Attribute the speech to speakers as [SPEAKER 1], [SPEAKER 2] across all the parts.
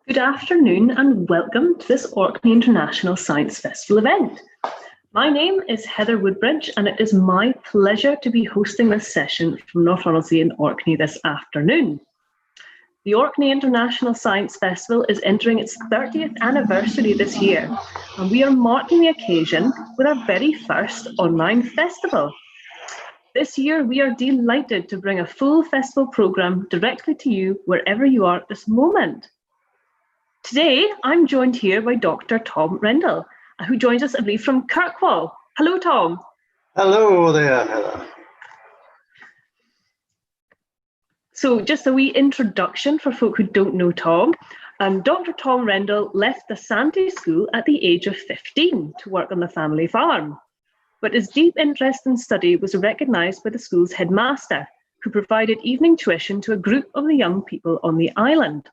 [SPEAKER 1] Good afternoon and welcome to this Orkney International Science Festival event. My name is Heather Woodbridge and it is my pleasure to be hosting this session from North Otterswick and Orkney this afternoon. The Orkney International Science Festival is entering its 30th anniversary this year, and we are marking the occasion with our very first online festival. This year we are delighted to bring a full festival programme directly to you wherever you are at this moment. Today, I'm joined here by Dr. Tom Rendall, who joins us, I believe, from Kirkwall. Hello, Tom.
[SPEAKER 2] Hello there, Heather.
[SPEAKER 1] So just a wee introduction for folk who don't know Tom. Dr. Tom Rendall left the Sanday school at the age of 15 to work on the family farm. But his deep interest in study was recognised by the school's headmaster, who provided evening tuition to a group of the young people on the island.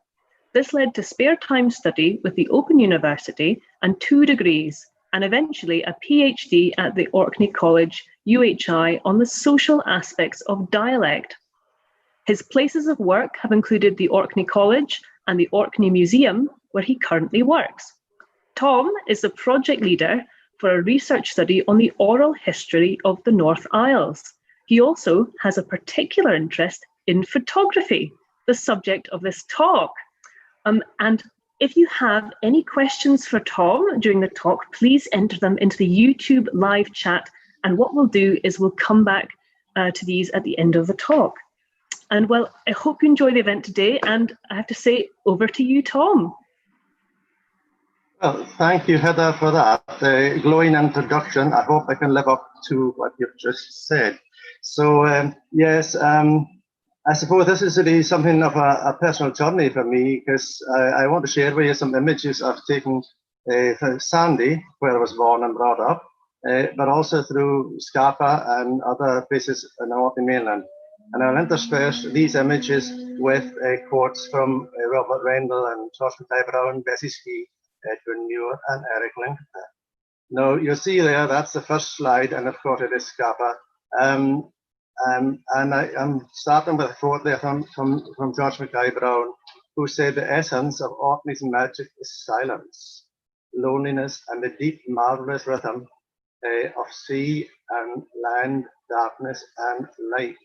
[SPEAKER 1] This led to spare time study with the Open University and 2 degrees, and eventually a PhD at the Orkney College, UHI, on the social aspects of dialect. His places of work have included the Orkney College and the Orkney Museum, where he currently works. Tom is the project leader for a research study on the oral history of the North Isles. He also has a particular interest in photography, the subject of this talk. And if you have any questions for Tom during the talk, please enter them into the YouTube live chat. And what we'll do is we'll come back to these at the end of the talk. And well, I hope you enjoy the event today. And I have to say, over to you, Tom.
[SPEAKER 2] Well, thank you, Heather, for that glowing introduction. I hope I can live up to what you've just said. So, yes, I suppose this is really something of a personal journey for me, because I want to share with you some images I've taken from Sanday, where I was born and brought up, but also through Scapa and other places in the East Mainland. And I'll intersperse these images with quotes from Robert Rendall and Torsten Brown, Backaskaill, Edwin Muir, and Eric Lincoln. Now, you'll see there, that's the first slide, and of course it is Scapa. And I'm starting with a quote there from George Brown, who said, "The essence of Orkney's magic is silence, loneliness, and the deep, marvelous rhythm of sea and land, darkness and light."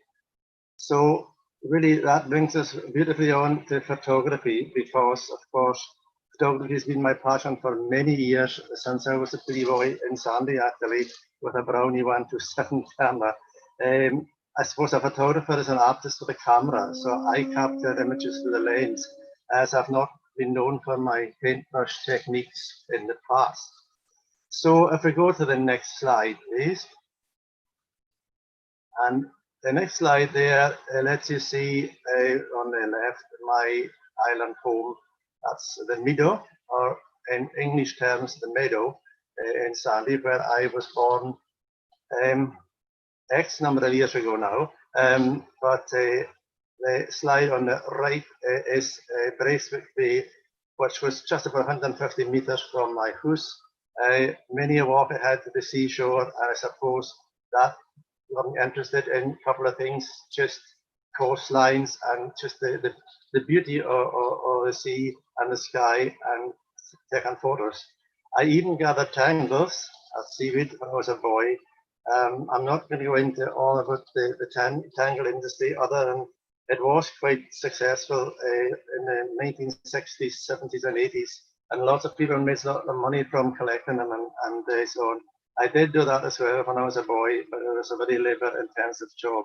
[SPEAKER 2] So really that brings us beautifully on to photography, because of course photography has been my passion for many years, since I was a pretty boy in Sanday, actually, with a Brownie 127 camera. I suppose a photographer is an artist with a camera, so I capture images with the lens, as I've not been known for my paintbrush techniques in the past. So if we go to the next slide, please. And the next slide there lets you see on the left my island home. That's the meadow, or in English terms, the meadow in Sanday, where I was born X number of years ago now, but the slide on the right is Birsay Bay, which was just about 150 meters from my house. Many a walk ahead to the seashore, and I suppose that I'm interested in a couple of things, just coastlines and just the beauty of the sea and the sky, and taking photos. I even gathered tangles of seaweed when I was a boy. I'm not going to go into all about the tangle industry, other than it was quite successful in the 1960s, 70s and 80s, and lots of people made a lot of money from collecting them and so on. I did do that as well when I was a boy, but it was a very labor-intensive job.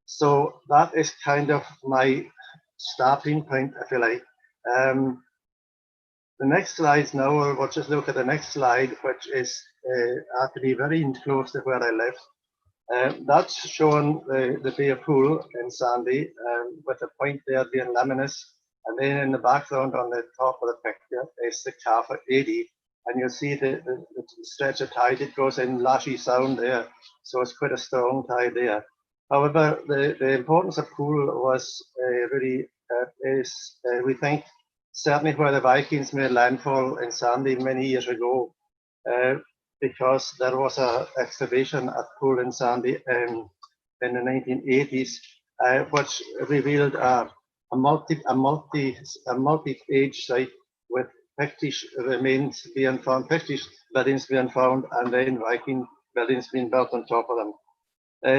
[SPEAKER 2] So that is kind of my starting point, I feel like. The next slide now, we'll just look at the next slide, which is actually very close to where I live. That's showing the Bay of Pool in Sanday, with the point there being Lemonus, and then in the background on the top of the picture is the Calf 80, and you'll see the stretch of tide. It goes in Lashy Sound there, so it's quite a strong tide there. However, the importance of Pool was really we think, certainly where the Vikings made landfall in Sanday many years ago, because there was an excavation at Pool in Sanday in the 1980s, which revealed a multi-age site Pictish remains being found, Pictish buildings being found, and then Viking buildings being built on top of them.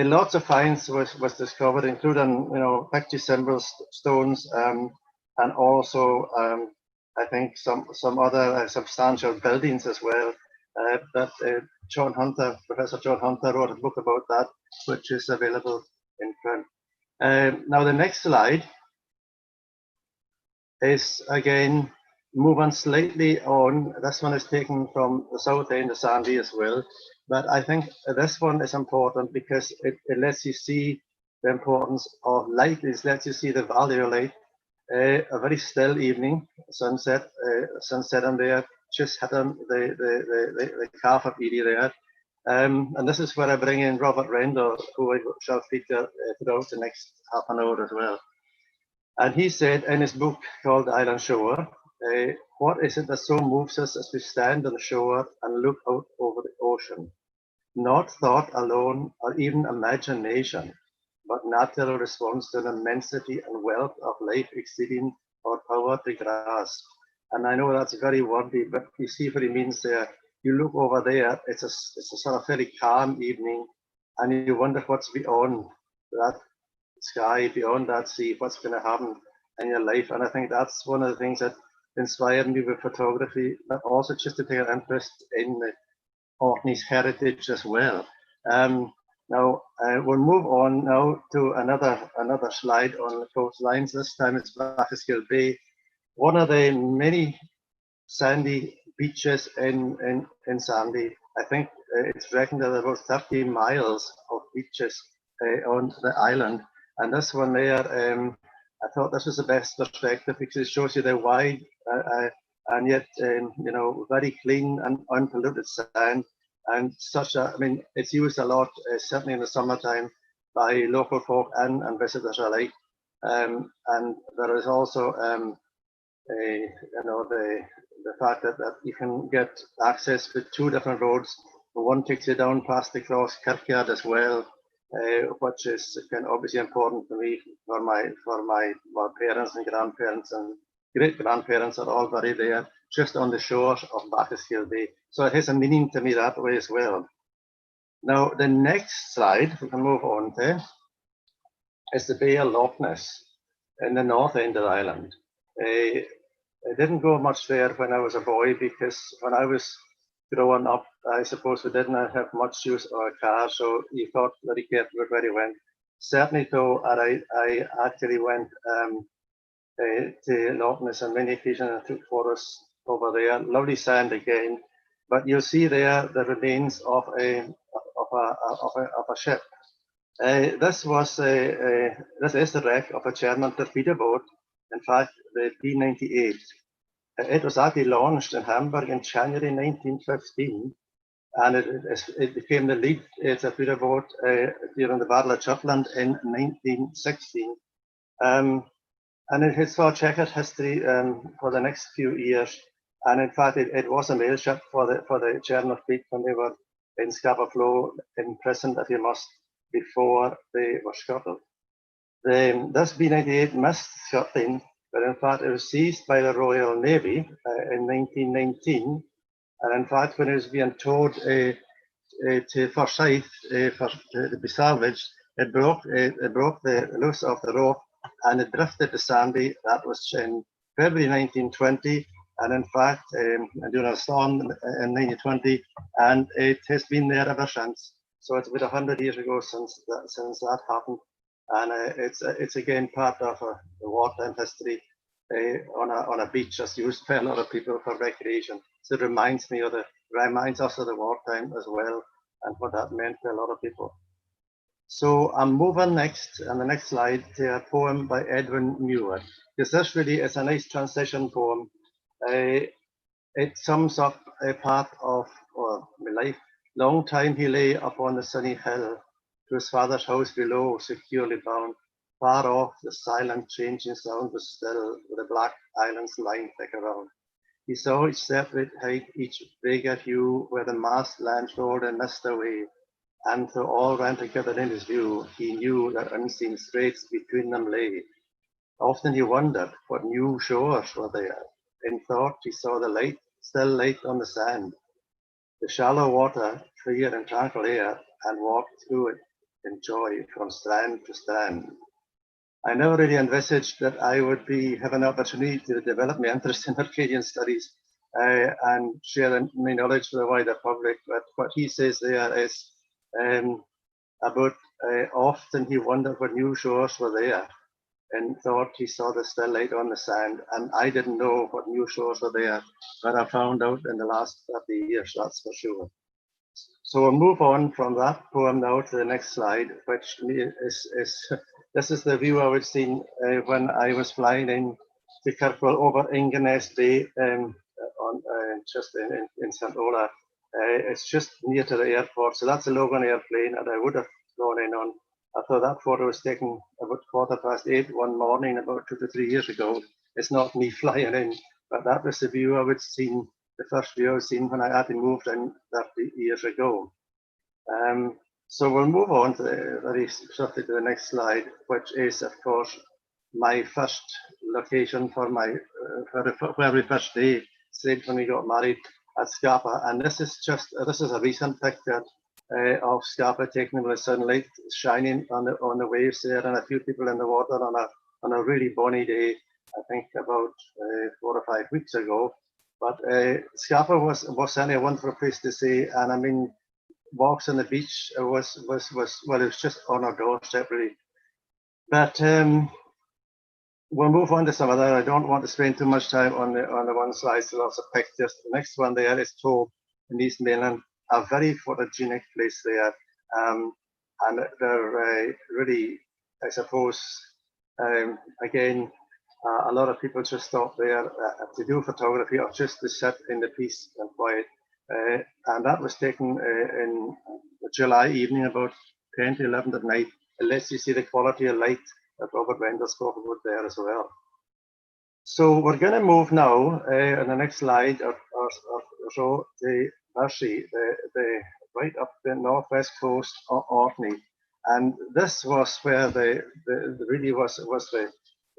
[SPEAKER 2] Lots of finds was discovered, including Pictish symbols, stones, and also I think some other substantial buildings as well. But Professor John Hunter wrote a book about that, which is available in print. Now the next slide is again moving slightly on. This one is taken from the south end of Sanday as well, but I think this one is important because it lets you see the importance of light. It lets you see the value of light. A very still evening, sunset on there, just hitting the Carver area there. And this is where I bring in Robert Rendall, who I shall feature throughout the next half an hour as well. And he said in his book called The Island Shore, what is it that so moves us as we stand on the shore and look out over the ocean? Not thought alone or even imagination, but natural response to an immensity and wealth of life exceeding our power to grasp. And I know that's very wordy, but you see what he means there. You look over there, it's a sort of very calm evening, and you wonder what's beyond that sky, beyond that sea, what's going to happen in your life. And I think that's one of the things that inspired me with photography, but also just to take an interest in the Orkney's heritage as well. Now we'll move on now to another slide on the coastlines. This time it's Backaskaill Bay, one of the many sandy beaches in Sanday. I think it's reckoned that there are about 30 miles of beaches on the island, and this one there, I thought this was the best perspective because it shows you the wide and yet very clean and unpolluted sand. And I mean, it's used a lot, certainly in the summertime, by local folk and visitors alike. And there is also, the fact that you can get access with two different roads. One takes you down past the Cross Kirkyard as well, which is obviously important to me for my parents and grandparents and great grandparents are all buried there, just on the shores of Backaskaill Bay. So it has a meaning to me that way as well. Now, the next slide we can move on to is the Bay of Loch Ness in the north end of the island. I didn't go much there when I was a boy because when I was growing up, I suppose we didn't have much use of a car, so you thought very carefully where you went. Certainly, though, I actually went to Loch Ness on many occasions and took photos over there. Lovely sand again, but you'll see there the remains of a ship. This is the wreck of a German torpedo boat. In fact, the B-98. It was actually launched in Hamburg in January 1915, and it became the lead torpedo boat during the Battle of Jutland in 1916. And it has a checkered history for the next few years. And in fact, it was a mail ship for the German fleet when they were in Scapa Flow, imprisoned, if you must, before they were scuttled. This B-98 missed scuttling, but in fact it was seized by the Royal Navy in 1919. And in fact, when it was being towed to Forsyth to be salvaged, it broke the loose of the rope and it drifted to Sanday. That was in February 1920. And in fact, during a storm in 1920, and it has been there ever since. So it's about 100 years ago since that happened. And it's again part of the wartime history on a beach that's used by a lot of people for recreation. So it reminds us of the wartime as well and what that meant to a lot of people. So I'm moving next on the next slide to a poem by Edwin Muir, because this really is a nice transition poem. It sums up a part of my life. Long time he lay upon the sunny hill, to his father's house below, securely bound. Far off, the silent changing sound was still, with the black islands lying thick around. He saw each separate height, each vaguer hue, where the massed land rolled and mist away. And though all ran together in his view, he knew that unseen straits between them lay. Often he wondered what new shores were there, in thought he saw the light, still light on the sand, the shallow water, clear and tranquil air, and walked through it in joy from strand to strand. I never really envisaged that I would have an opportunity to develop my interest in Orcadian studies and share my knowledge with the wider public. But what he says there is about often he wondered what new shores were there and thought he saw the still light on the sand. And I didn't know what new shores were there, but I found out in the last 30 years, that's for sure. So we'll move on from that poem now to the next slide, which is this is the view I was seeing when I was flying in to Kirkwall over Inverness Bay just in St. Ola. It's just near to the airport, so that's a Logan airplane, and I would have flown in on. I thought that photo was taken about 8:15 one morning, about 2 to 3 years ago. It's not me flying in, but that was the view I was seeing. The first view I was seeing when I had moved in 30 years ago. So we'll move on to very shortly to the next slide, which is, of course, my first location for my very first day, stayed when we got married at Scapa. And this is a recent picture of Scapa taken with the sunlight shining on the waves there, and a few people in the water on a really bonny day. I think about 4 or 5 weeks ago. But Scapa was certainly a wonderful place to see, and I mean, walks on the beach was well, it was just on our doorstep really. But we'll move on to some other. I don't want to spend too much time on the one slide. So lots of pictures. The next one there is Tob in East Mainland, a very photogenic place there, and they're really, I suppose, again. A lot of people just stop there to do photography or just to sit in the peace and quiet. And that was taken in July evening, about 10 to 11 at night. It lets you see the quality of light that Robert Rendall spoke about there as well. So we're going to move now on the next slide or so to Birsay, the right up the northwest coast of Orkney. And this was where really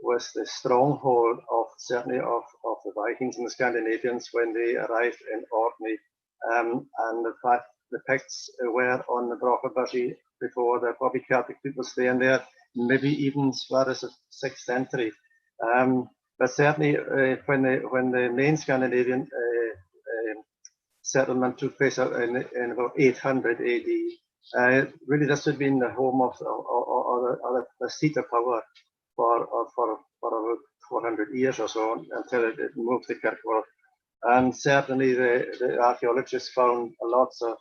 [SPEAKER 2] was the stronghold of certainly of the Vikings and the Scandinavians when they arrived in Orkney. And in fact, the Picts were on the Broch of Birsay before. There probably Celtic people staying there, maybe even as far as the 6th century. But certainly when the main Scandinavian settlement took place in about 800 AD, really this had been the home of the seat of power for about 400 years or so until it moved to Kirkwall. And certainly the archaeologists found lots of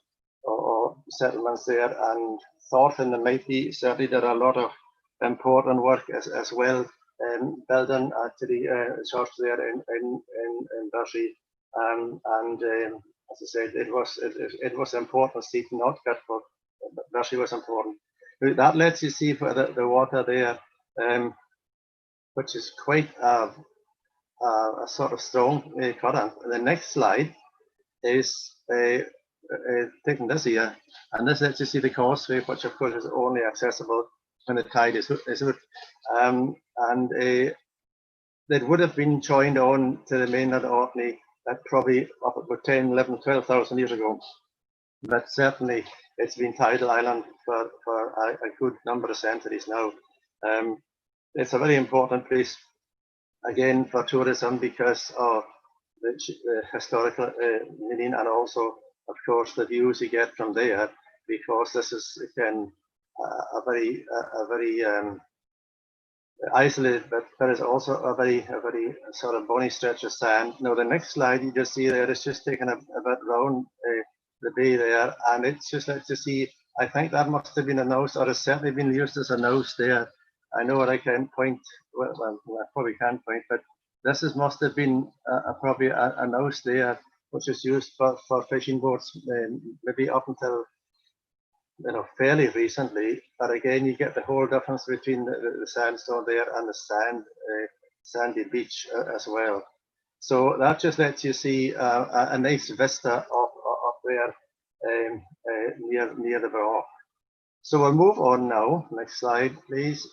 [SPEAKER 2] settlements there, and thought in the might be certainly there are a lot of important work as well building to the church there in Birsay. And as I said, it was important seat, not Kirkwall. Birsay was important. That lets you see the water there, which is quite a sort of strong current. The next slide is taken this year, and this lets you see the causeway, which of course is only accessible when the tide is out. And it would have been joined on to the mainland of Orkney at probably up about 10, 11, 12,000 years ago. But certainly it's been tidal island for a good number of centuries now. It's a very important place, again, for tourism because of the historical meaning, and also, of course, the views you get from there, because this is, again, a very isolated, but there is also a very sort of bony stretch of sand. Now, the next slide you just see there is just taken a bit round the bay there, and it's just like to see, I think that must have been a nose, or has certainly been used as a nose there. I know I can point, well, I probably can't point, but this must have been probably a nose there, which is used for fishing boats, maybe up until fairly recently. But again, you get the whole difference between the sandstone there and the sandy beach as well. So that just lets you see a nice vista up there near the Broch. So we'll move on now. Next slide, please.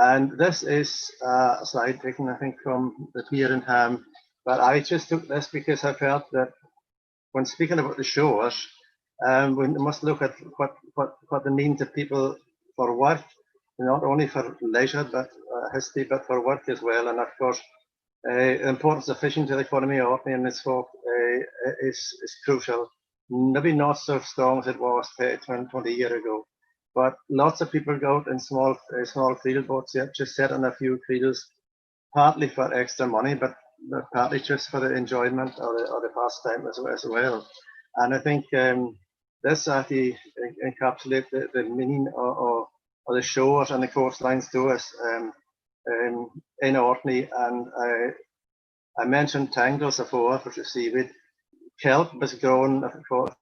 [SPEAKER 2] And this is a slide taken, I think, from the pier in Ham. But I just took this because I felt that when speaking about the shores, we must look at what they mean to people for work, not only for leisure, but history, but for work as well. And of course, the importance of fishing to the economy of Orkney and its folk is crucial. Maybe not so strong as it was 20 years ago, but lots of people go out in small field boats, just set on a few fields, partly for extra money, but partly just for the enjoyment or the pastime as well. And I think this actually encapsulates the meaning of the shores and the coastlines to us in Orkney. And I mentioned tangles before, which is seaweed. Kelp was grown.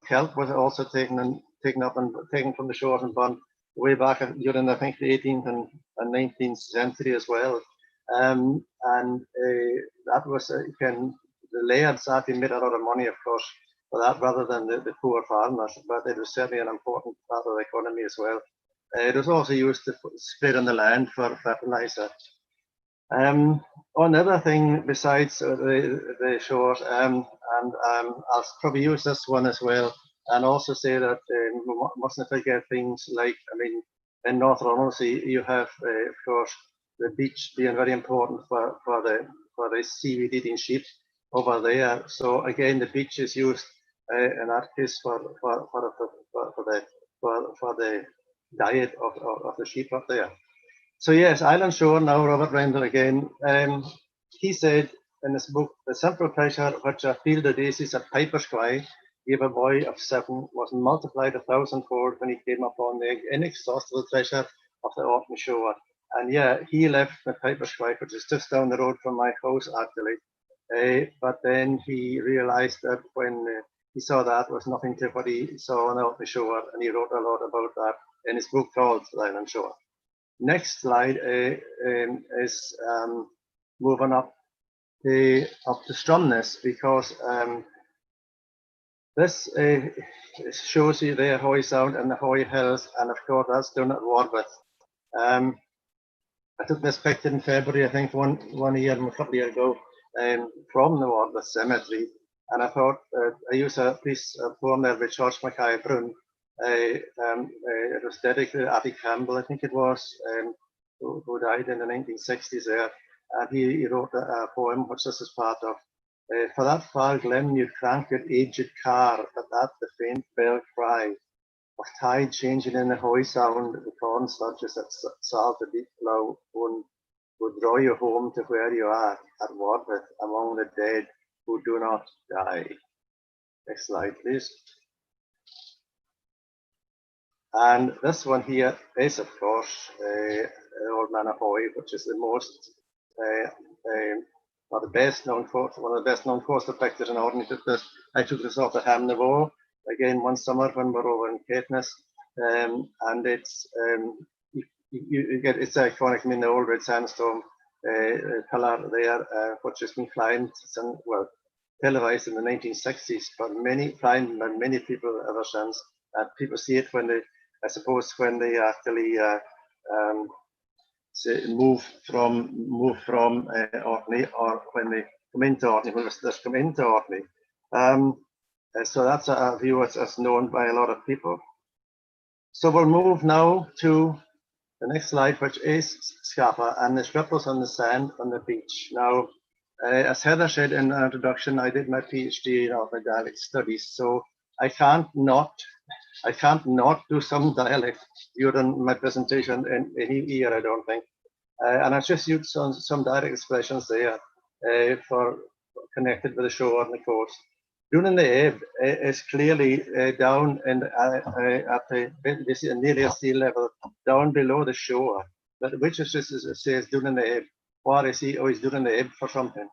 [SPEAKER 2] Kelp was also taken up and taken from the shores and burned way back during, I think, the 18th and 19th century as well. And that was the lairds actually made a lot of money, of course, for that rather than the poor farmers. But it was certainly an important part of the economy as well. It was also used to spread on the land for fertilizer. Another thing besides the shores, and I'll probably use this one as well, and also say that we mustn't forget things like, I mean, in North Ronaldsay, you have, of course, the beach being very important for the seaweed eating sheep over there. So again, the beach is used in that case for the diet of the sheep up there. So yes, Island Shore now, Robert Rendall again. He said in his book, the simple pleasure which a field of daisies at Birsay gave a boy of 7 was multiplied 1,000-fold when he came upon the inexhaustible treasure of the Orkney shore. And yeah, he left the Birsay, which is just down the road from my house actually. But then he realized that when he saw that was nothing to what he saw on the Orkney shore, and he wrote a lot about that in his book called Island Shore. Next slide is moving up to Stromness, because this shows you the Hoy Sound and the Hoy Hills, and of course that's done at Warbeth. I took this picture in February, I think, one year, a couple of years ago, from the Warbeth Cemetery, and I thought I used a piece of poem there by George Mackay Brun. It was dedicated to Abby Campbell, I think it was, who died in the 1960s there. And he wrote a poem, which this is part of. For that far glen you crank your aged car, but that the faint bell cry of tide changing in the Hoy Sound, the corn sludges that salt the deep flow would draw you home to where you are at Warbeth among the dead who do not die. Next slide, please. And this one here is, of course, Old Man of Hoy, which is the most, or the best known coast, one of the best known coastal pictures in Orkney. I took this off the Ham Navore again one summer when we were over in Caithness, and it's you get it's iconic. I mean, the old red sandstone pillar there, which has been climbed and well televised in the 1960s, but climbed by many people ever since. And people see it when they, I suppose, when they actually move from Orkney, or when they come into Orkney, when visitors come into Orkney. So that's a view that's known by a lot of people. So we'll move now to the next slide, which is Scapa, and there's ripples on the sand on the beach. Now, as Heather said in the introduction, I did my PhD in Orkney dialect studies, so I can't not do some dialect during my presentation in any year, I don't think. And I've just used some dialect expressions there for connected with the shore and the coast. During the ebb is clearly down at the near sea level, down below the shore. But which is just as it says during the ebb. What is he? Oh, he's during the ebb for something.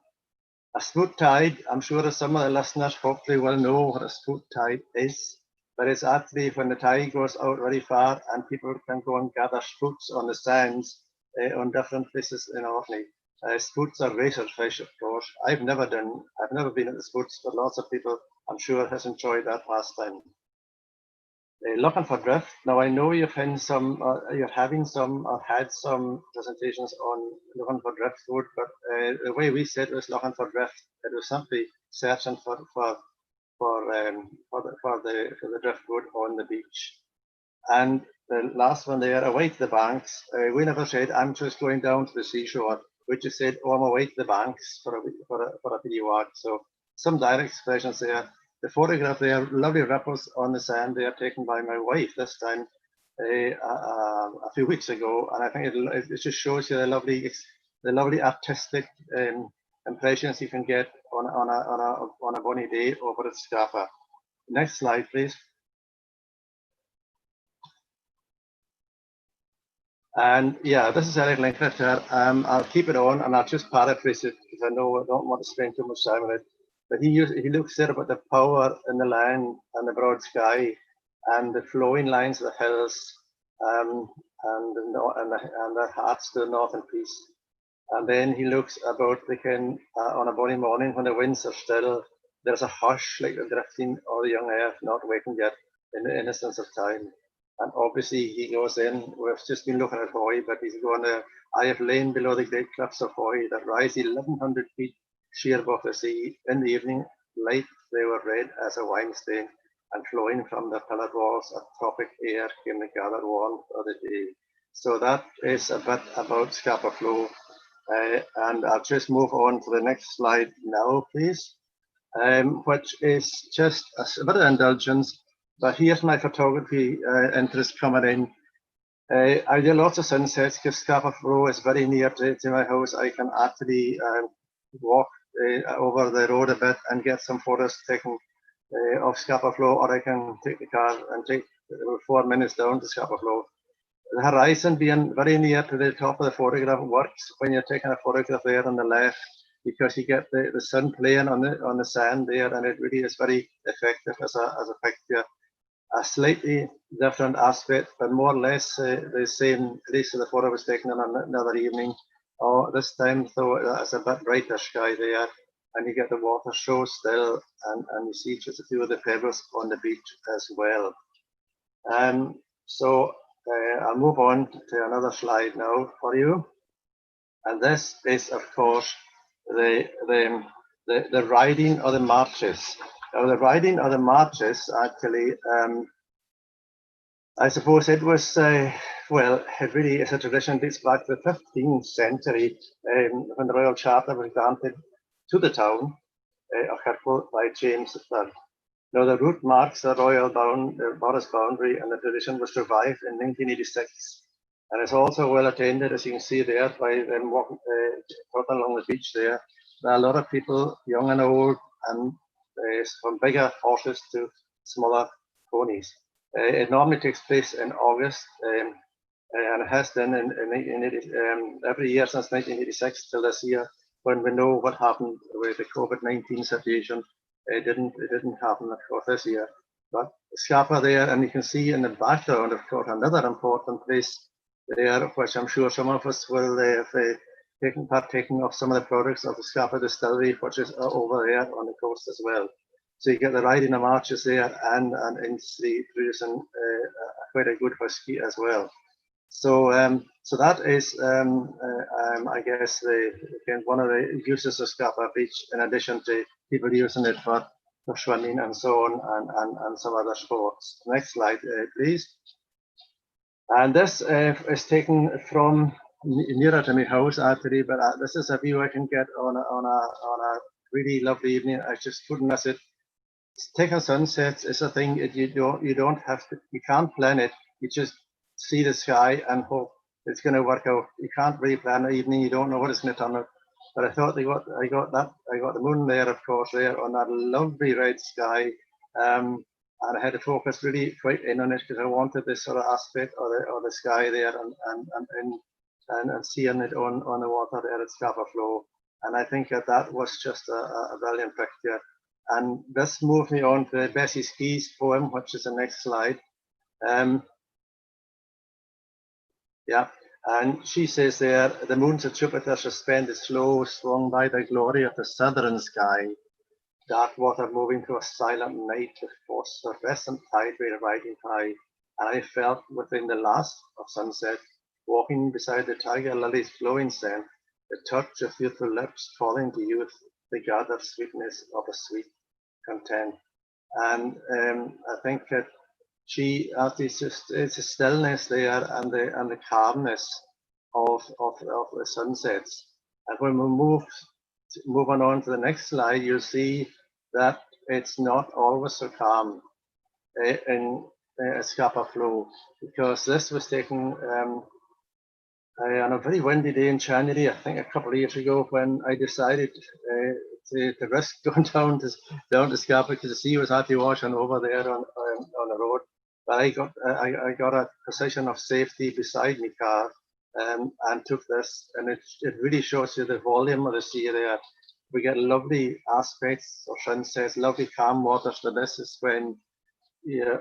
[SPEAKER 2] A spout tide, I'm sure that some of the listeners hopefully will know what a spout tide is. But it's actually when the tide goes out very far and people can go and gather spouts on the sands on different places in Orkney. Spouts are razor fish, of course. I've never been at the spouts, but lots of people, I'm sure, has enjoyed that pastime. looking for drift. Now I know you've had some, you're having some, or had some presentations on looking for driftwood, but the way we said it was looking for drift. It was simply searching for the driftwood on the beach. And the last one there, away to the banks. We never said I'm just going down to the seashore. We just said, oh, I'm away to the banks for a video walk. So some direct expressions there. The photograph there, lovely ripples on the sand. They are taken by my wife this time a few weeks ago, and I think it just shows you the lovely artistic impressions you can get on a bonny day over at Scapa. Next slide, please. And yeah, this is Eric Linklater. I'll keep it on and I'll just paraphrase it because I know I don't want to spend too much time on it. But he looks there about the power in the land and the broad sky and the flowing lines of the hills and the hearts to the north and peace. And then he looks about on a bonny morning when the winds are still, there's a hush like the drifting of the young earth not waking yet in the innocence of time. And obviously he goes in, we've just been looking at Hoy, but he's going to, I have lain below the great cliffs of Hoy that rise 1,100 feet sheer above the sea. In the evening light, they were red as a wine stain, and flowing from the pillared walls of tropic air came the gathered warmth of the day. So that is a bit about Scapa Flow. And I'll just move on to the next slide now, please, which is just a bit of indulgence. But here's my photography interest coming in. I do lots of sunsets because Scapa Flow is very near to my house. I can actually walk over the road a bit and get some photos taken of Scapa Flow, or I can take the car and take 4 minutes down to Scapa Flow. The horizon being very near to the top of the photograph works when you're taking a photograph there on the left, because you get the sun playing on the sand there, and it really is very effective as a picture. A slightly different aspect, but more or less the same place the photo was taken on another evening. Oh, this time though, it's a bit brighter sky there, and you get the water so still, and you see just a few of the pebbles on the beach as well. So I'll move on to another slide now for you, and this is of course the riding of the marches. Now, the riding of the marches actually, I suppose it was, well, it really is a tradition dates back to the 15th century when the Royal Charter was granted to the town of Kirkwall by James III. Now, the route marks the royal borders boundary, and the tradition was revived in 1986. And it's also well attended, as you can see there, by them walking along the beach there. There are a lot of people, young and old, and from bigger horses to smaller ponies. It normally takes place in August, and it has done every year since 1986 till this year, when we know what happened with the COVID-19 situation. It didn't happen, of course, this year. But Scapa there, and you can see in the background, of course, another important place there, which I'm sure some of us will have partaken of some of the products of the Scapa distillery, which is over there on the coast as well. So you get the riding of marches there, and industry producing quite a good whisky as well. So so that is, I guess, one of the uses of Scapa Beach, in addition to people using it for swimming and so on, and some other sports. Next slide, please. And this is taken from nearer to my house actually, but this is a view I can get on a really lovely evening. I just couldn't miss it. Taking sunsets is a thing you don't have to, you can't plan it. You just see the sky and hope it's going to work out. You can't really plan an evening. You don't know what it's going to turn out. But I thought I got the moon there, of course, there on that lovely red sky, and I had to focus really quite in on it because I wanted this sort of aspect of the sky there and seeing it on the water there at Scapa Flow. And I think that was just a brilliant picture. And this moved me on to Bessie Ski's poem, which is the next slide. Yeah, and she says there, the moons of Jupiter suspended slow, swung by the glory of the southern sky. dark water moving to a silent night with phosphorescent tide rate riding high. And I felt within the last of sunset, walking beside the tiger lily's glowing scent, the touch of youthful lips calling to youth, the gathered sweetness of a sweet content. And I think that it's a stillness there and the calmness of the sunsets. And when we move on to the next slide, you'll see that it's not always so calm in Scapa Flow, because this was taken on a very windy day in January, I think a couple of years ago, when I decided to risk going down to Scapa, because the sea was hardly washing over there on the road. But I got a position of safety beside my car and took this, and it really shows you the volume of the sea there. We get lovely aspects of sunsets, lovely calm waters, but this is when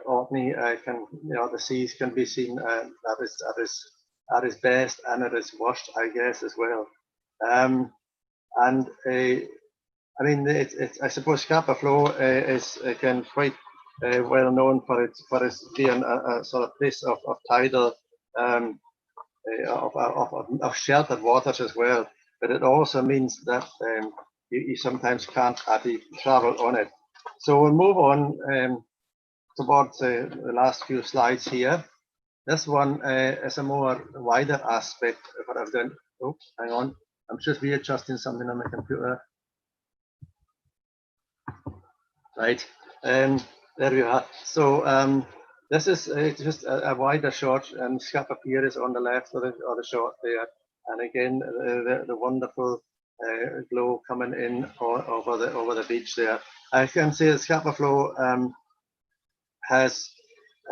[SPEAKER 2] Orkney the seas can be seen at its best and at its worst, I guess, as well. I mean, I suppose Scapa Flow is again quite well known for its being a sort of place of tidal of sheltered waters as well. But it also means that you sometimes can't actually travel on it. So we'll move on towards the last few slides here. This one is a more wider aspect of what I've done. Oh, hang on. I'm just readjusting something on my computer. Right, there we are. So this is just a wider shot, and Scapa Pier is on the left of the shot there. And again, the wonderful glow coming in over the beach there. I can say that Scapa Flow has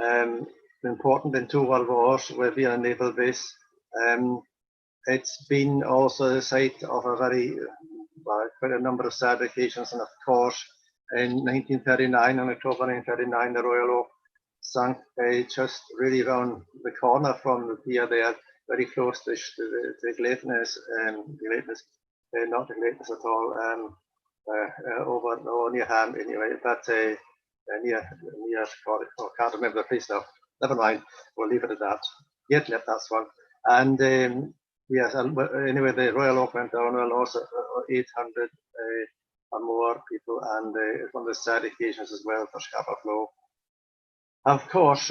[SPEAKER 2] been important in 2 world wars with being a naval base. It's been also the site of a quite a number of sad occasions, and of course, in 1939, in October 1939, the Royal Oak sunk just really around the corner from the pier there, very close to the Glaveness, not the Glaveness at all, over near Ham anyway, but near I can't remember the place now. Never mind, we'll leave it at that. Yet that's one. And yes, anyway, the Royal Oak went down, well, also 800 or more people, and it's one of the sad occasions as well for Scapa Flow. Of course,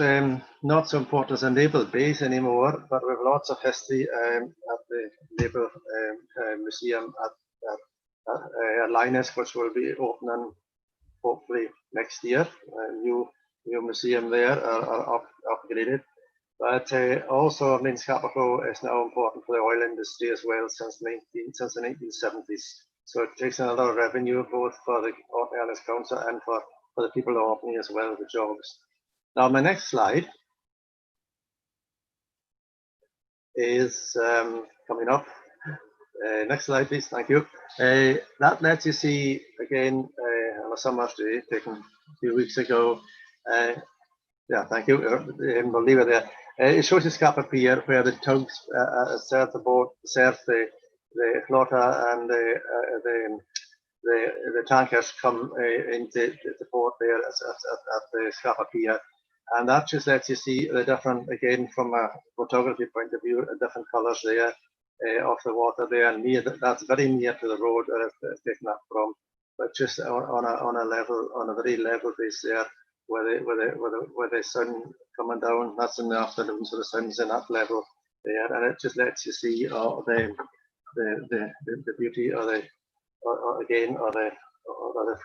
[SPEAKER 2] not so important as a naval base anymore, but we have lots of history at the Naval Museum at Linus, which will be opening hopefully next year. A new museum there, upgraded. But also, I mean, Scapa Flow is now important for the oil industry as well since the 1970s. So it takes in a lot of revenue both for the Orkney Islands Council and for the people of Orkney as well, the jobs. Now, my next slide is coming up. Next slide, please. Thank you. That lets you see again on a summer's day taken a few weeks ago. Yeah, thank you. We'll leave it there. It shows you Scapa Pier, where the tugs serve the boat, serve the floater, and the tankers come into the port there at the Scapa Pier. And that just lets you see the different, again, from a photography point of view, different colours there of the water there. And that's very near to the road it's taken up from, but just on a very level base there, where the sun coming down. That's in the afternoon, so the sun's in that level there, and it just lets you see the beauty or the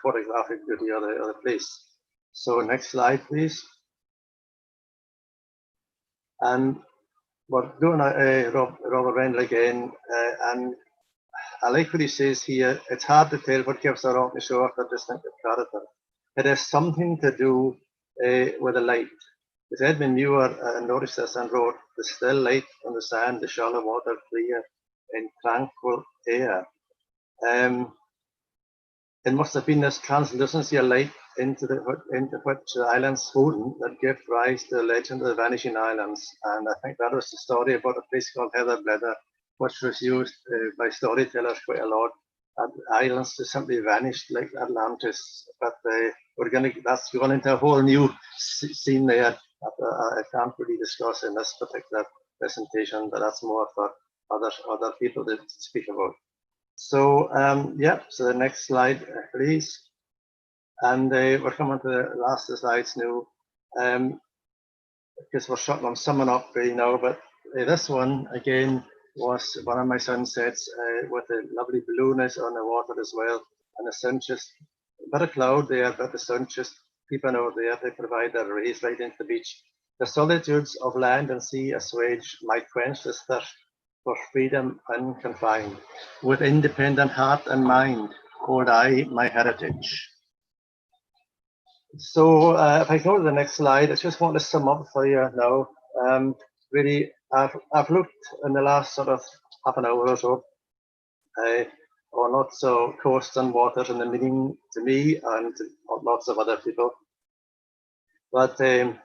[SPEAKER 2] photographic beauty of the place. So next slide, please. And we're doing Robert Rendall again, and I like what he says here. It's hard to tell what gives our Orkney shore their distinctive character. It has something to do with the light. As Edmund Muir noticed this and wrote, "The still light on the sand, the shallow water clear in tranquil air." It must have been this translucency of light into which the islands swollen that gave rise to the legend of the Vanishing Islands. And I think that was the story about a place called Heather Blether, which was used by storytellers quite a lot islands just simply vanished like Atlantis. But that's going into a whole new scene there that I can't really discuss in this particular presentation, but that's more for other people to speak about. So yeah, so the next slide, please. And we're coming to the last slides now, because I'm summing up now, but this one again was one of my sunsets with the lovely blueness on the water as well, and the sun just, a bit of cloud there, but the sun just peeping over there. They provide their rays right into the beach. The solitudes of land and sea assuage my quenchless thirst for freedom unconfined. With independent heart and mind hold I my heritage. So if I go to the next slide, I just want to sum up for you now. Really, I've looked in the last sort of half an hour or so on lots of coasts and waters and the meaning to me and to lots of other people. But the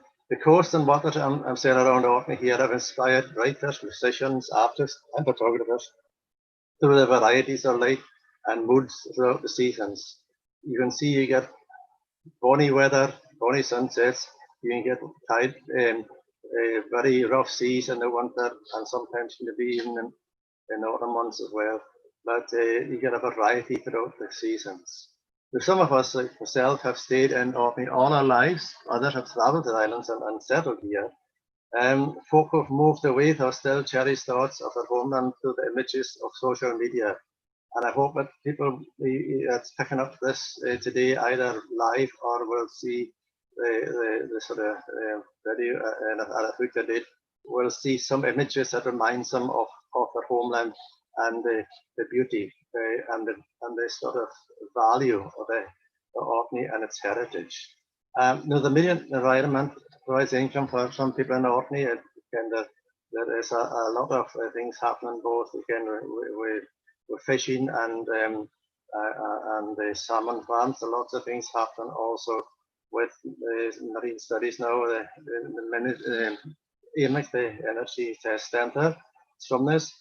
[SPEAKER 2] coast and waters I'm saying around Orkney here have inspired writers, musicians, artists and photographers through the varieties of light and moods throughout the seasons. You can see you get bonny weather, bonny sunsets, you can get tide, very rough seas in the winter and sometimes maybe even in autumn months as well. But you get a variety throughout the seasons. Some of us, like myself, have stayed in Orkney all our lives. Others have travelled to the islands and settled here. Folk who've moved away who still cherish thoughts of their homeland through the images of social media. And I hope that people that's picking up this today either live or will see the sort of video at a future date, will see some images that reminds them of their homeland and the beauty and the sort of value of the Orkney and its heritage. Now the marine environment provides income for some people in Orkney. There is a lot of things happening both again with fishing and the salmon farms. So lots of things happen also with marine studies now. The Energy Test Centre from this.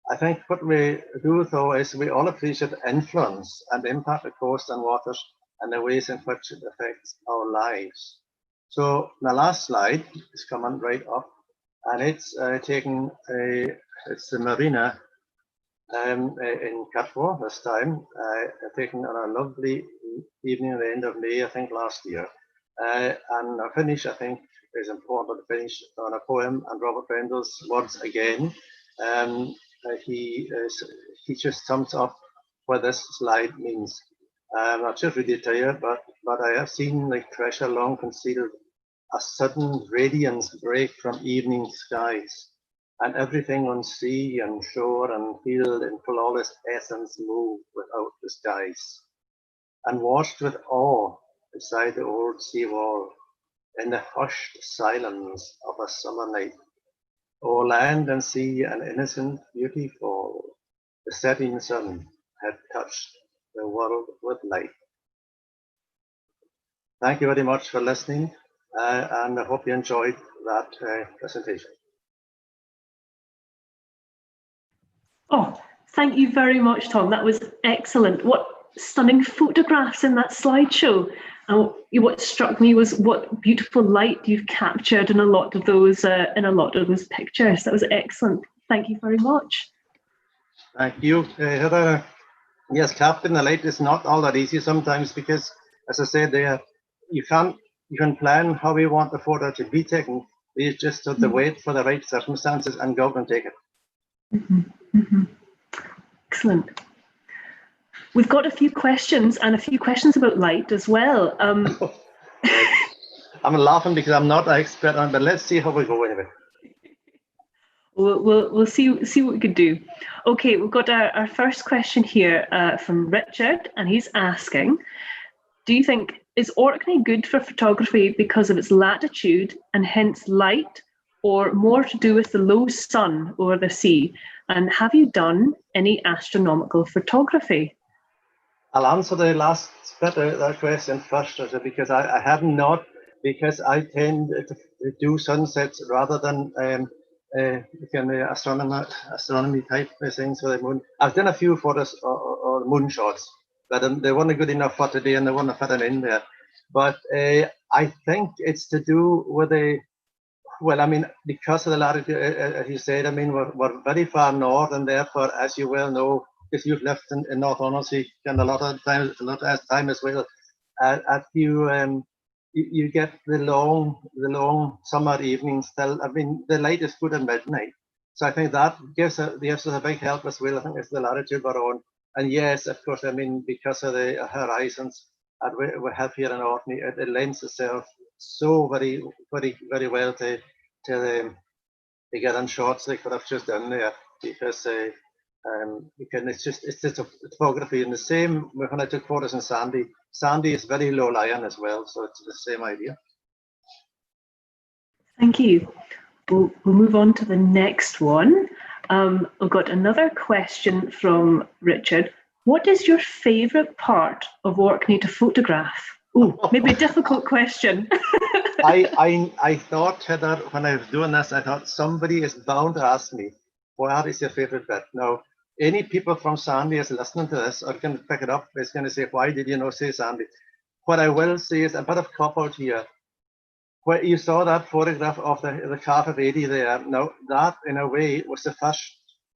[SPEAKER 2] I think what we do though is we all appreciate the influence and the impact of coast and waters and the ways in which it affects our lives. So the last slide is coming right up, and it's it's the marina in Catford this time, taken on a lovely evening at the end of May, I think last year. And our finish, I think, is important to finish on a poem and Robert Rendall's words again. He just sums up what this slide means. I'll just read it to you, but I have seen like treasure long concealed, a sudden radiance break from evening skies, and everything on sea and shore and field in flawless essence move without disguise, and watched with awe beside the old sea wall in the hushed silence of a summer night. O'er land and sea an innocent beauty fall, the setting sun had touched the world with light. Thank you very much for listening, and I hope you enjoyed that presentation.
[SPEAKER 1] Oh, thank you very much, Tom. That was excellent. What stunning photographs in that slideshow. And what struck me was what beautiful light you've captured in a lot of those pictures. That was excellent. Thank you very much.
[SPEAKER 2] Thank you, Heather. Yes, capturing the light is not all that easy sometimes because, as I said there, you can plan how you want the photo to be taken. You just have to wait for the right circumstances and go and take it.
[SPEAKER 1] Excellent. We've got a few questions about light as well.
[SPEAKER 2] I'm laughing because I'm not an expert on it, but let's see how we go anyway.
[SPEAKER 1] We'll see what we can do. Okay, we've got our first question here from Richard, and he's asking, do you think, is Orkney good for photography because of its latitude and hence light, or more to do with the low sun over the sea? And have you done any astronomical photography?
[SPEAKER 2] I'll answer the last bit of that question first, because I have not, because I tend to do sunsets rather than astronomy type things for the moon. I've done a few photos or moon shots, but they weren't good enough for today, and they weren't fitting in there. But I think it's to do with well, I mean, because of the latitude, as you said, I mean, we're very far north, and therefore, as you well know, because you've lived in North Orkney and a lot of time as well, you get the long summer evenings till, I mean, the light is good at midnight. So I think that gives us a big help as well. I think it's the latitude we're on. And yes, of course, I mean, because of the horizons that we have here in Orkney, it lends itself so very well to get on shots like what I've just done there, because it's just a photography. And the same when I took photos in Sanday. Sanday is very low lying as well, so it's the same idea.
[SPEAKER 1] Thank you. We'll move on to the next one. I've got another question from Richard. What is your favourite part of Orkney to photograph? Oh, maybe a difficult question.
[SPEAKER 2] I thought, Heather, when I was doing this, I thought somebody is bound to ask me, what is your favourite bit? Now, any people from Sanday is listening to this, or can pick it up, is going to say, why did you not say Sanday? What I will say is a bit of cop-out here. Where you saw that photograph of the calf of 80 there. Now, that, in a way, was the first,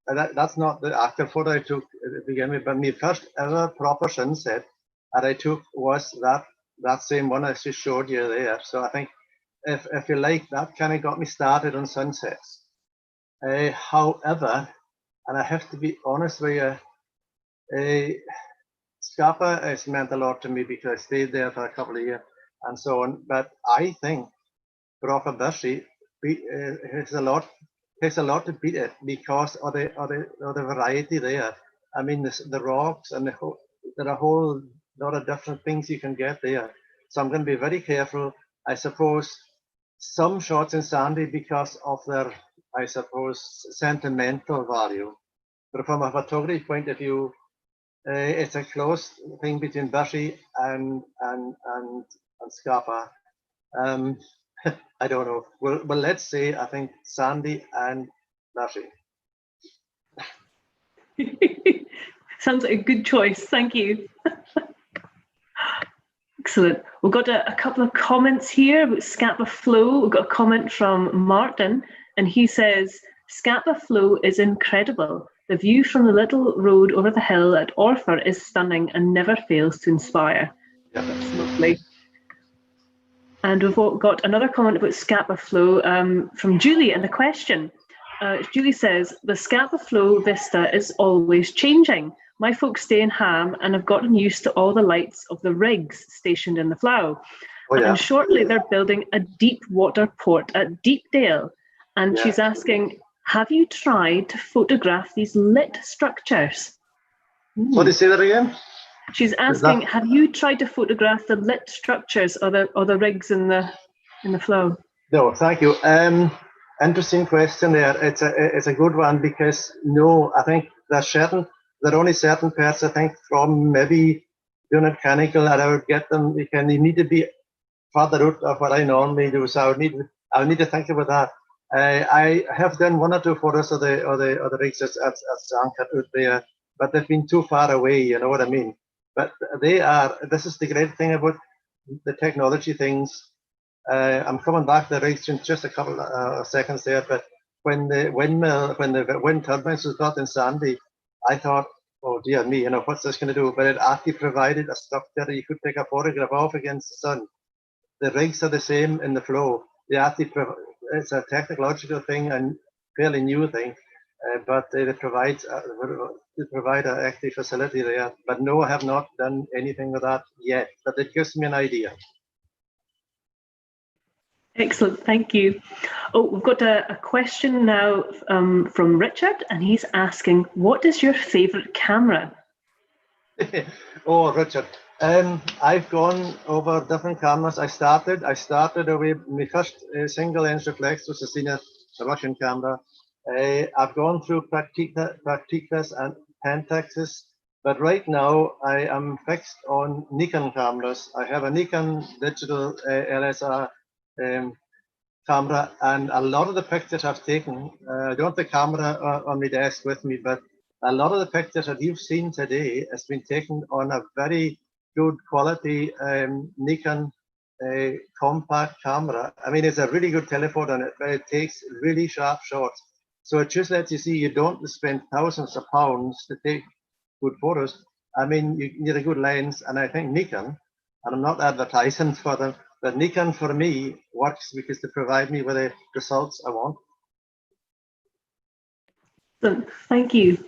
[SPEAKER 2] that's not the actual photo I took to begin with, but my first ever proper sunset that I took was that same one I just showed you there. So I think, if you like, that kind of got me started on sunsets. However, and I have to be honest with you, Scapa has meant a lot to me because I stayed there for a couple of years and so on. But I think proper Birsay has a lot to beat it because of the variety there. I mean, the rocks and there are a whole lot of different things you can get there. So I'm going to be very careful. I suppose some shots in Sanday because of their, I suppose, sentimental value. But from a photography point of view, it's a close thing between Birsay and Scapa. I don't know. Well, let's say I think Sanday and Birsay.
[SPEAKER 1] Sounds like a good choice. Thank you. Excellent. We've got a couple of comments here about Scapa Flow. We've got a comment from Martin, and he says, Scapa Flow is incredible. The view from the little road over the hill at Orford is stunning and never fails to inspire.
[SPEAKER 2] Yeah.
[SPEAKER 1] That's lovely. And we've got another comment about Scapa Flow from Julie, and the question. Julie says, the Scapa Flow vista is always changing. My folks stay in Ham and have gotten used to all the lights of the rigs stationed in the flow. Oh, yeah. And shortly they're building a deep water port at Deepdale. And she's asking, have you tried to photograph these lit structures?
[SPEAKER 2] What did you say that again?
[SPEAKER 1] She's asking, have you tried to photograph the lit structures or the rigs in the flow?
[SPEAKER 2] No, thank you. Interesting question there. It's a good one because no, I think there are only certain parts, I think, from maybe doing it mechanical that I would get them. You need to be further out of what I normally do, so I would need to think about that. I have done one or two photos of the rigs at Sankat out there, but they've been too far away. You know what I mean? But this is the great thing about the technology things. I'm coming back to the rigs in just a couple of seconds there, but when the wind turbines was built in Sanday, I thought, oh dear me, what's this going to do? But it actually provided a structure that you could take a photograph of against the sun. The rigs are the same in the flow. It's a technological thing and fairly new thing, but they provide an active facility there. But no, I have not done anything with that yet, but it gives me an idea.
[SPEAKER 1] Excellent, thank you. Oh, we've got a question now from Richard, and he's asking, what is your favourite camera?
[SPEAKER 2] Oh, Richard, I've gone over different cameras. I started away, my first single lens reflex was a Russian camera. I've gone through Praktikas and Pentexes, but right now I am fixed on Nikon cameras. I have a Nikon digital LSR camera, and a lot of the pictures I've taken, I don't have the camera on my desk with me, but a lot of the pictures that you've seen today has been taken on a very good quality Nikon compact camera. I mean, it's a really good telephoto on it, but it takes really sharp shots. So it just lets you see you don't spend thousands of pounds to take good photos. I mean, you need a good lens, and I think Nikon, and I'm not advertising for them, but Nikon for me works because they provide me with the results I want.
[SPEAKER 1] So, thank you.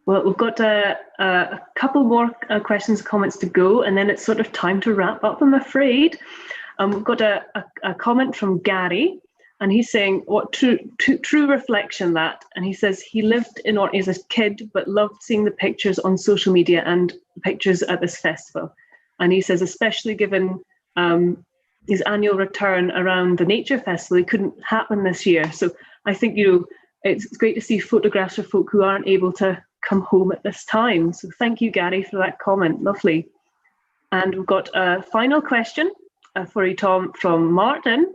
[SPEAKER 1] Well, we've got a couple more questions, comments to go, and then it's sort of time to wrap up, I'm afraid. We've got a comment from Gary, and he's saying, what true reflection that, and he says he lived in Orkney as a kid, but loved seeing the pictures on social media and pictures at this festival. And he says, especially given his annual return around the Nature Festival, it couldn't happen this year. So I think, you know, it's great to see photographs of folk who aren't able to come home at this time. So thank you, Gary, for that comment. Lovely. And we've got a final question for you, Tom, from Martin.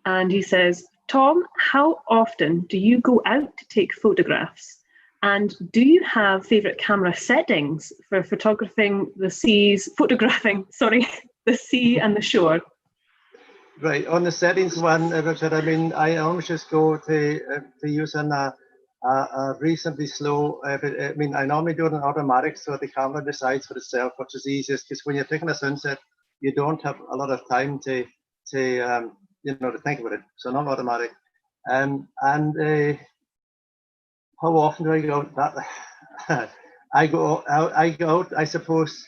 [SPEAKER 1] And he says, Tom, how often do you go out to take photographs? And do you have favourite camera settings for photographing the sea and the shore?
[SPEAKER 2] Right, on the settings one, Richard, I mean, I always just go to using a reasonably slow, I mean, I normally do it in automatic, so the camera decides for itself, which is easiest, because when you're taking a sunset, you don't have a lot of time to you know, to think about it, so not automatic. And how often do I go out? That I go out, I suppose,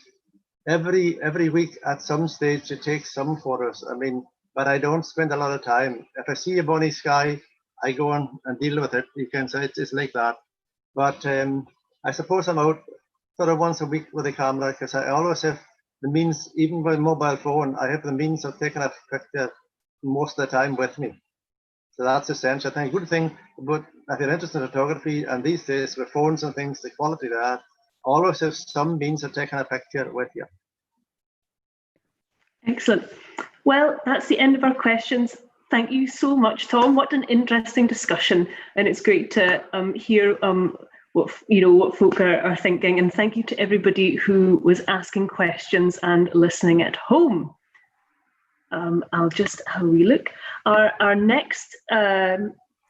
[SPEAKER 2] every week at some stage to take some photos. I mean, but I don't spend a lot of time. If I see a bonny sky, I go on and deal with it. You can say it's like that. But I suppose I'm out sort of once a week with a camera, because I always have the means, even with a mobile phone, I have the means of taking a picture most of the time with me. So that's essential. I think a good thing about, if you're interested in photography, and these days with phones and things, the quality there, always have some means of taking a picture with you.
[SPEAKER 1] Excellent. Well, that's the end of our questions. Thank you so much, Tom. What an interesting discussion, and it's great to hear what folk are thinking. And thank you to everybody who was asking questions and listening at home. I'll just have a wee look. Our next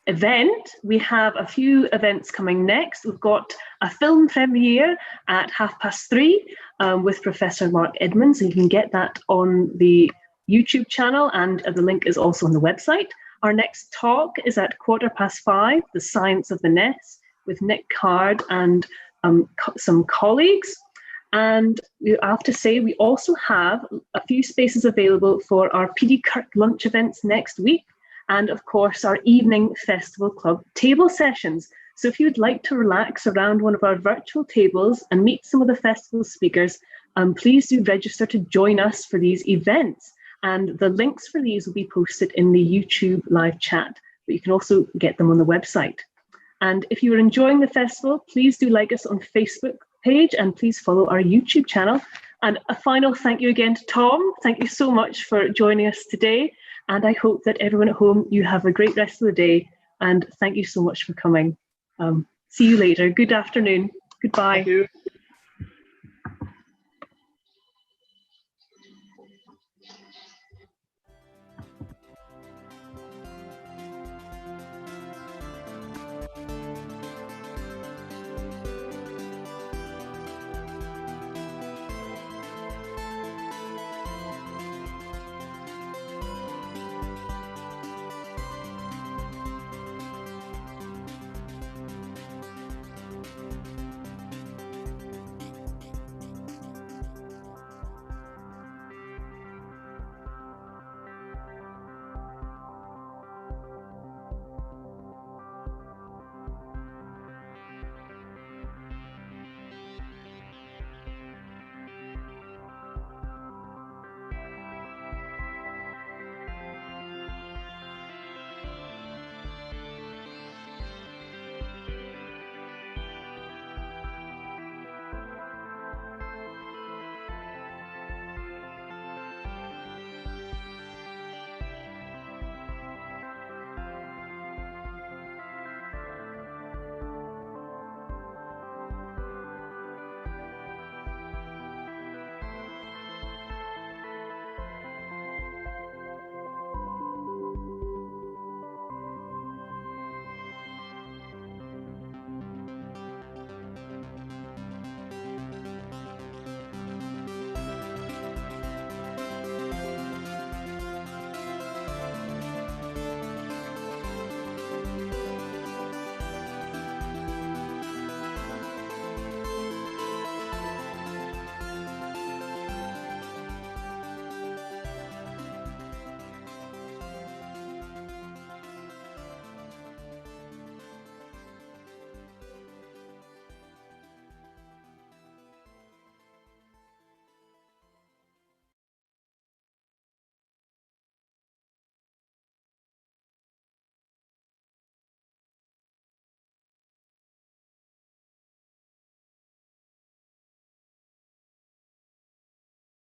[SPEAKER 1] event, we have a few events coming next. We've got a film premiere at 3:30 with Professor Mark Edmonds. You can get that on the YouTube channel, and the link is also on the website. Our next talk is at 5:15, The Science of the Nest, with Nick Card and some colleagues. And I have to say, we also have a few spaces available for our PD Kirk lunch events next week, and of course our evening Festival Club table sessions. So if you'd like to relax around one of our virtual tables and meet some of the festival speakers, please do register to join us for these events. And the links for these will be posted in the YouTube live chat, but you can also get them on the website. And if you are enjoying the festival, please do like us on Facebook page, and please follow our YouTube channel. And a final thank you again to Tom. Thank you so much for joining us today. And I hope that everyone at home, you have a great rest of the day. And thank you so much for coming. See you later. Good afternoon. Goodbye.
[SPEAKER 2] Thank you.